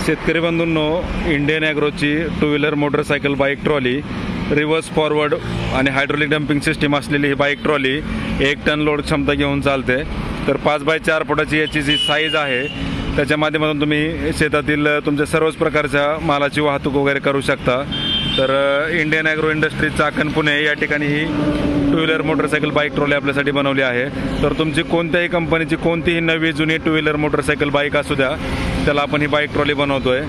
शेतकरी बंधूंनो, इंडियन ॲग्रोची two wheeler motorcycle bike trolley reverse forward आणि हायड्रोलिक डम्पिंग सिस्टीम असलेली ही बाईक ट्रॉली 1 टन लोड क्षमता घेऊन चालते। तर 5x4 फुटाची याची जी साईज आहे त्याच्या माध्यमातून तुम्ही शेतातील तुमच्या सर्वच प्रकारच्या मालाची वाहतूक वगैरे करू शकता। तर Indian agro industry Chakan Pune या ठिकाणी ही two wheeler motorcycle bike trolley आपल्यासाठी बनवली आहे। तर तुमची कोणत्याही कंपनीची कोणतीही नवी जुनी टू व्हीलर मोटरसायकल बाईक असू द्या, त्याला आपण ही बाईक ट्रॉली बनवतोय।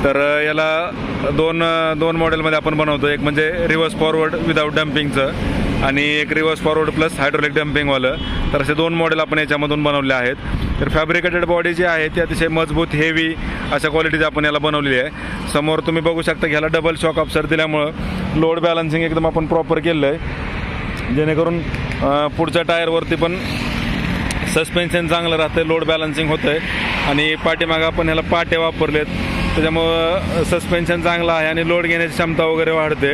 तर याला दोन मॉडेलमध्ये आपण बनवतो, एक म्हणजे रिव्हर्स फॉरवर्ड विदाऊट डम्पिंगचं आणि एक रिव्हर्स फॉरवर्ड प्लस हायड्रोलिक डम्पिंगवालं। तर असे 2 मॉडेल आपण याच्यामधून बनवले आहेत। तर फॅब्रिकेटेड बॉडी जी आहे ती अतिशय मजबूत हेवी अशा क्वालिटीची आपण याला बनवलेली आहे। समोर तुम्ही बघू शकता की ह्याला डबल शॉक ऑब्सर दिल्यामुळं लोड बॅलन्सिंग एकदम आपण प्रॉपर केलं आहे, जेणेकरून पुढच्या टायरवरती पण सस्पेन्शन चांगलं राहतं, लोड बॅलन्सिंग होतं आहे। आणि पाठीमागं आपण ह्याला पाटे वापरलेत, त्याच्यामुळं सस्पेन्शन चांगलं आहे आणि लोड घेण्याची क्षमता वगैरे वाढते।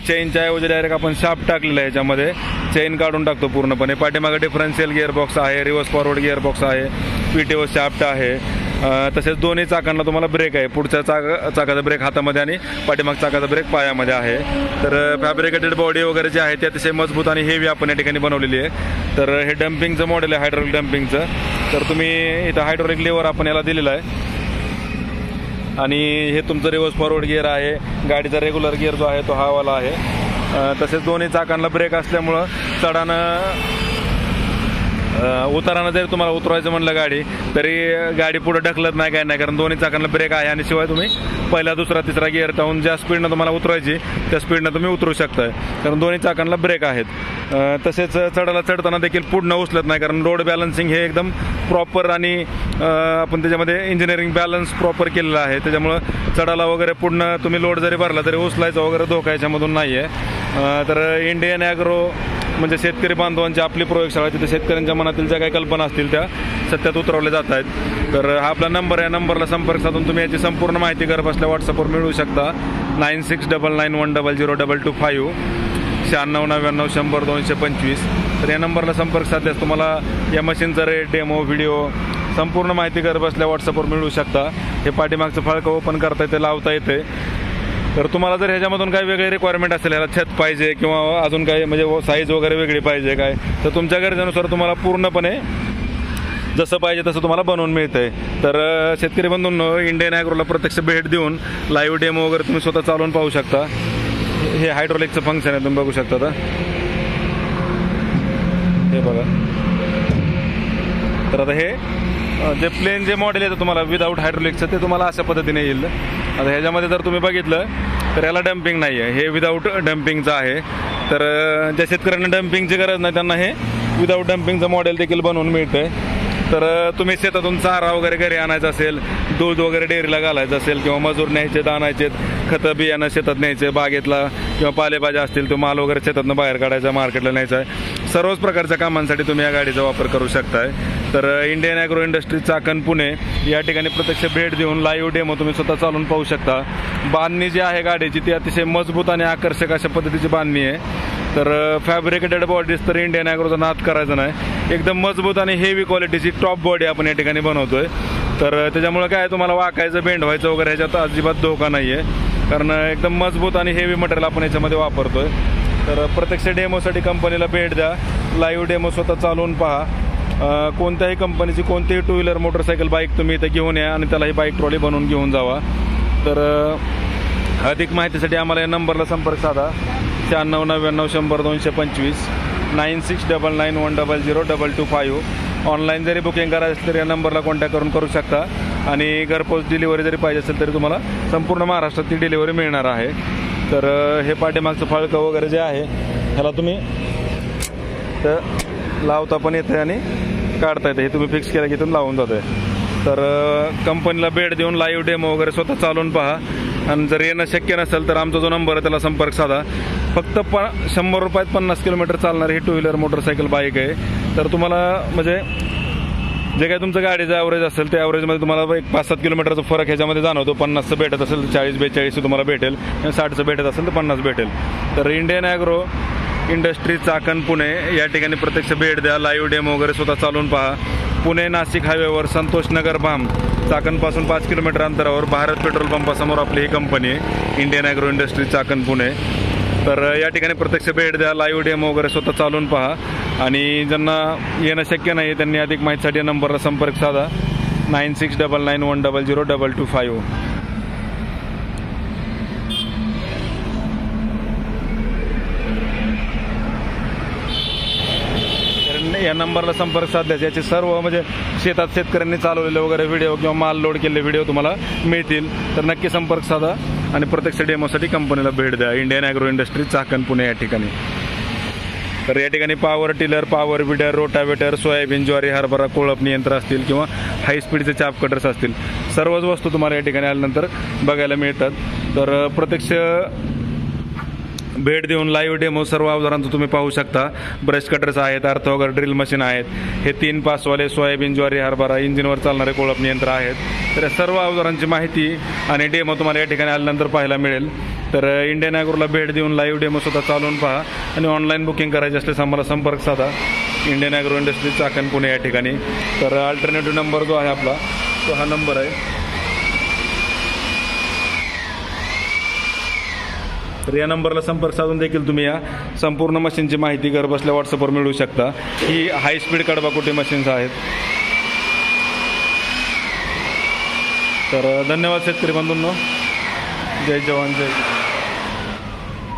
चेनच्या ऐवजी डायरेक्ट आपण शाफ्ट टाकलेलं आहे, याच्यामध्ये चेन काढून टाकतो पूर्णपणे। पाठीमागं डिफरन्शियल गिअरबॉक्स आहे, रिव्हर्स फॉरवर्ड गिअरबॉक्स आहे, पीटीओ शाफ्ट आहे। तसेच दोन्ही चाकांना तुम्हाला ब्रेक आहे, पुढच्या चाकाचा ब्रेक हातामध्ये आणि पाठीमागच्या चाकाचा ब्रेक पायामध्ये आहे। तर फॅब्रिकेटेड बॉडी वगैरे जे आहे ते अतिशय मजबूत आणि हेवी आपण या ठिकाणी बनवलेली आहे। तर हे डम्पिंगचं मॉडेल आहे, हायड्रोलिक डम्पिंगचं। तर तुम्ही इथं हायड्रोलिक लिव्हर आपण याला दिलेला आहे आणि हे तुमचं रिव्हर्स फॉरवर्ड गिअर आहे। गाडीचा रेग्युलर गिअर जो आहे तो हा वाला आहे। तसेच दोन्ही चाकांना ब्रेक असल्यामुळं चढानं उतारानं जरी तुम्हाला उतरवायचं म्हणलं गाडी, तरी गाडी पुढे ढकलत नाही, काय नाही, कारण दोन्ही चाकांना ब्रेक आहे। आणि शिवाय तुम्ही पहिला दुसरा तिसरा गिअर टाकून ज्या स्पीडनं तुम्हाला उतरवायची त्या स्पीडनं तुम्ही उतरू शकताय, कारण दोन्ही चाकांना ब्रेक आहेत। तसेच चढताना देखील पुढनं उचलत नाही, कारण लोड बॅलन्सिंग हे एकदम प्रॉपर आणि आपण त्याच्यामध्ये इंजिनिअरिंग बॅलन्स प्रॉपर केलेलं आहे। त्याच्यामुळं चढाला वगैरे पुढनं तुम्ही लोड जरी भरला तरी उचलायचा वगैरे धोका याच्यामधून नाही आहे। तर इंडियन ॲग्रो म्हणजे शेतकरी बांधवांची आपली प्रयोगशाळा, तिथे शेतकऱ्यांच्या मनातील ज्या काही कल्पना असतील त्या सत्यात उतरवल्या जात आहेत। तर हा आपला नंबर आहे, या नंबरला संपर्क साधून तुम्ही याची संपूर्ण माहिती घर बसल्या व्हॉट्सअपवर मिळवू शकता। 9699110225 9699 तर या नंबरला संपर्क साधल्यास तुम्हाला या मशीनचा रेट, डेमो, व्हिडिओ संपूर्ण माहिती घर बसल्या व्हॉट्सअपवर मिळवू शकता। हे पाठीमागचं फळकं ओपन करता येते, लावता येते। तर तुम्हाला जर ह्याच्यामधून काही वेगळी रिक्वायरमेंट असेल, ह्याला छत पाहिजे किंवा अजून काही म्हणजे साईज वगैरे वेगळी पाहिजे काय, तर तुमच्या गरजेनुसार तुम्हाला पूर्णपणे जसं पाहिजे तसं तुम्हाला बनवून मिळतंय। तर शेतकरी बंधूंनो, इंडियन ॲग्रोला प्रत्यक्ष भेट देऊन लाईव्ह डेमो वगैरे तुम्ही स्वतः चालवून पाहू शकता। हे हायड्रोलिकचं फंक्शन आहे, तुम्ही बघू शकता। आता हे बघा, तर आता हे जे प्लेन जे मॉडेल येतं तुम्हाला विदाऊट हायड्रोलिकचं, ते तुम्हाला अशा पद्धतीने येईल। आता ह्याच्यामध्ये जर तुम्ही बघितलं तर याला डम्पिंग नाही आहे, हे विदाऊट डम्पिंगचं आहे। तर ज्या शेतकऱ्यांना डम्पिंगची गरज नाही त्यांना हे विदाऊट डम्पिंगचं मॉडेल देखील बनवून मिळतंय। तर तुम्ही शेतातून चारा वगैरे घरी आणायचा असेल, दूध वगैरे डेअरीला घालायचं असेल, किंवा मजूर न्यायचे, आणायचे, खतं बियाणं शेतात न्यायचे, बागेतला किंवा पालेभाज्या असतील तो माल वगैरे शेतातनं बाहेर काढायचा, मार्केटला न्यायचा आहे, सर्वच प्रकारच्या कामांसाठी तुम्ही या गाडीचा वापर करू शकताय। तर Indian agro industry Chakan Pune या ठिकाणी प्रत्यक्ष भेट देऊन लाईव्ह डेमो तुम्ही स्वतः चालून पाहू शकता। बांधणी जी आहे गाडीची ती अतिशय मजबूत आणि आकर्षक अशा पद्धतीची बांधणी आहे। तर फॅब्रिकेटेड बॉडीज तर इंडियन ॲग्रोचा नाद करायचा नाही, एकदम मजबूत आणि हेवी क्वालिटीची टॉप बॉडी आपण या ठिकाणी बनवतोय। तर त्याच्यामुळे काय तुम्हाला वाकायचं, बेंड व्हायचं वगैरे ह्याच्यात अजिबात धोका नाही आहे, कारण एकदम मजबूत आणि हेवी मटेरियल आपण याच्यामध्ये वापरतोय। तर प्रत्यक्ष डेमोसाठी कंपनीला भेट द्या, लाईव्ह डेमो स्वतः चालवून पहा। कोणत्याही कंपनीची कोणतीही टू व्हीलर मोटरसायकल बाईक तुम्ही इथे घेऊन या आणि त्याला ही बाईक ट्रॉली बनवून घेऊन जावा। तर अधिक माहितीसाठी आम्हाला या नंबरला संपर्क साधा, 9699110225 9699110225। ऑनलाईन जरी बुकिंग करायचं असेल तर या नंबरला कॉन्टॅक्ट करू शकता। आणि घरपोच डिलिव्हरी जरी पाहिजे असेल तरी तुम्हाला संपूर्ण महाराष्ट्रात ती डिलिव्हरी मिळणार आहे। तर हे पाठीमागचं फळकं वगैरे जे आहे ह्याला तुम्ही तर लावता पण येते आणि काढता येते, हे तुम्ही फिक्स केलं की इथून लावून जाते। तर कंपनीला भेट देऊन लाईव्ह डेमो वगैरे स्वतः चालवून पहा। आणि जर येणं शक्य नसेल तर आमचा जो नंबर आहे त्याला संपर्क साधा। फक्त 100 रुपयात 50 किलोमीटर चालणारी ही टू व्हीलर मोटरसायकल बाईक आहे। तर तुम्हाला म्हणजे जे काही तुमचं गाडीचं ॲव्हरेज असेल त्या ॲव्हरेजमध्ये तुम्हाला एक 5-7 किलोमीटरचा फरक ह्याच्यामध्ये जाणवतो। 50चं भेटत असेल तर 40-42 तुम्हाला भेटेल, आणि 60चं भेटत असेल तर 50 भेटेल। तर Indian agro industry Chakan Pune या ठिकाणी प्रत्यक्ष भेट द्या, लाईव्ह डेमो वगैरे स्वतः चालवून पहा. पुणे नाशिक हायवेवर संतोषनगर भाम चाकणपासून 5 किलोमीटर अंतरावर भारत पेट्रोल पंपासमोर आपली ही कंपनी आहे, Indian agro industry Chakan Pune. तर या ठिकाणी प्रत्यक्ष भेट द्या, लाईव्ह डेमो वगैरे स्वतः चालवून पहा. आणि ज्यांना येणं शक्य नाही त्यांनी अधिक माहितीसाठी या नंबरला संपर्क साधा 9699100225. या नंबरला संपर्क साधल्यास याचे सर्व म्हणजे शेतात शेतकऱ्यांनी चालवलेले वगैरे व्हिडिओ किंवा माल लोड केलेले व्हिडिओ तुम्हाला मिळतील. तर नक्की संपर्क साधा आणि प्रत्यक्ष डेमोसाठी कंपनीला भेट द्या, Indian agro industry Chakan Pune या ठिकाणी. तर या ठिकाणी power tiller, power weeder, rotavator, soybean, ज्वारी, हरभरा, कोळपणी यंत्र असतील किंवा हाय स्पीडचे चाप कटर्स असतील, सर्वच वस्तू तुम्हाला या ठिकाणी आल्यानंतर बघायला मिळतात. तर प्रत्यक्ष भेट देऊन लाईव्ह डेमो सर्व अवजारांचं तुम्ही पाहू शकता. ब्रश कटर्स आहेत, अर्थवगर ड्रिल मशीन आहेत, हे 3 पासवाले सोयाबीन, ज्वारी, हरभरा, इंजिनवर चालणारे कोळपणी यंत्र आहेत. तर या सर्व अवजारांची माहिती आणि डेमो तुम्हाला या ठिकाणी आल्यानंतर पाहायला मिळेल. तर इंडियन ॲग्रोला भेट देऊन लाईव्ह डेमो स्वतः चालवून पहा आणि ऑनलाईन बुकिंग करायची असल्यास आम्हाला संपर्क साधा, Indian agro industry Chakan Pune या ठिकाणी. तर अल्टरनेटिव्ह नंबर जो आहे आपला तो हा नंबर आहे. तर या नंबरला संपर्क साधून देखील तुम्ही या संपूर्ण मशीनची माहिती घरबसल्या व्हॉट्सअपवर मिळवू शकता. ही हाय स्पीड कडबाकुटी मशीन्स आहेत. तर धन्यवाद शेतकरी बंधूंनो. जय जवान जय